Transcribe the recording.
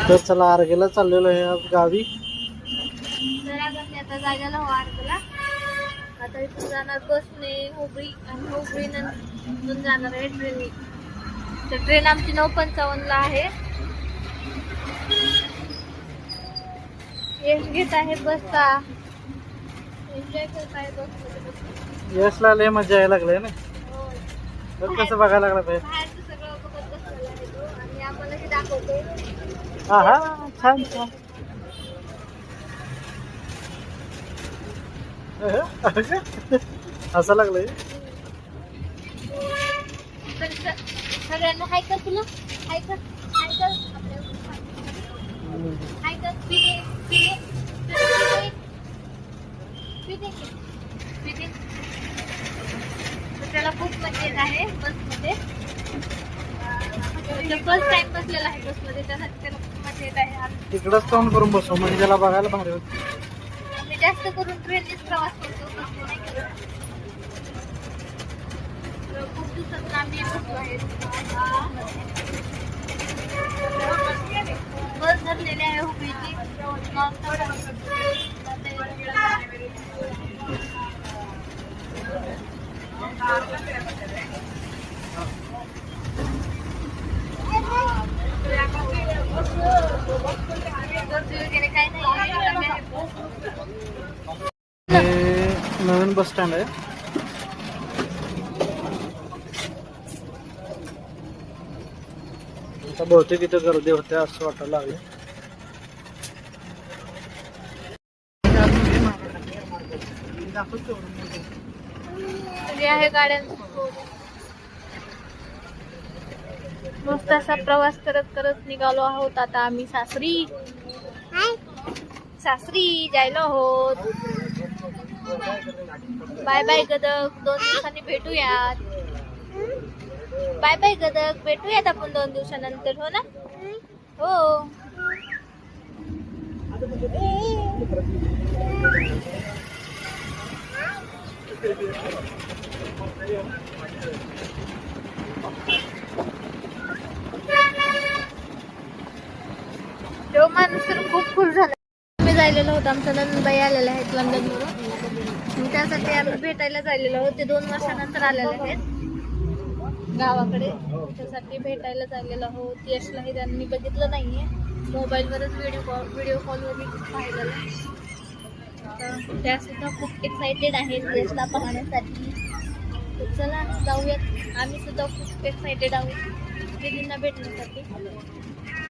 तर चला आरगेला चाललेलो आहे आज गावी. आता जायला हवा आरगेला. आता इथून जाणार बसने हुबळी आणि हुबळीतून जाणार आहे ट्रेनने. तर ट्रेन आमची 9:55 आहे. यश घेत आहे बसचा. एन्जॉय करत आहे बसमध्ये. यशला लय मजा यायला लागले ना. तर कसं बघायला लागला पाहिजे. बाहेरचं सगळं बघत बसलेला आहे तो आणि आम्हाला हे दाखवतोय. हा हा छान छान. असं लागलंय. सगळ्यांना हाय कर तुला. हाय कर. हाय कर. हाय कर. त्याला खूप मजा येत आहे बसमध्ये. फर्स्ट टाइम बसलेला आहे बसमध्ये, त्यासाठी त्याला खूप मजा येत आहे. तिकडच तोंड करून बसू म्हणजे त्याला बघायला भारी होत. मी जास्त करून ट्रेननेच प्रवास करतो, बसने नाही करत. खूप दिवसातून आम्ही बसलो आहे. बस धरलेली आहे हुबळीची. नवीन बस स्टँड आहे. आता बहुतेक इथं गर्दी होते असं वाटायला लागले. आहे गाड्यांचा मस्त असा प्रवास करत करत निघालो आहोत आता आम्ही सासरी. सासरी जायला आहोत. बाय बाय गदग, 2 दिवसांनी भेटूयात. बाय बाय गदग, भेटूयात आपण 2 दिवसानंतर. हो ना. हो. तो माणूस तर खूप खुश झाला. आम्ही जायलेलो होतो, आमच्या नंदबाई आलेल्या आहेत लंडनवरून. त्यासाठी आम्ही भेटायला जायलेलो आहोत. ते 2 वर्षानंतर आलेले आहेत गावाकडे. त्यासाठी भेटायला जायलेलो आहोत. यशलाही त्यांनी बघितलं नाहीये, मोबाईलवरच व्हिडिओ कॉलवर पाहिलेलं. तर त्या सुद्धा खूप एक्साइटेड आहेत यशला पाहण्यासाठी. तर चला जाऊयात. आम्ही सुद्धा खूप एक्साइटेड आहोत दीदींना भेटण्यासाठी.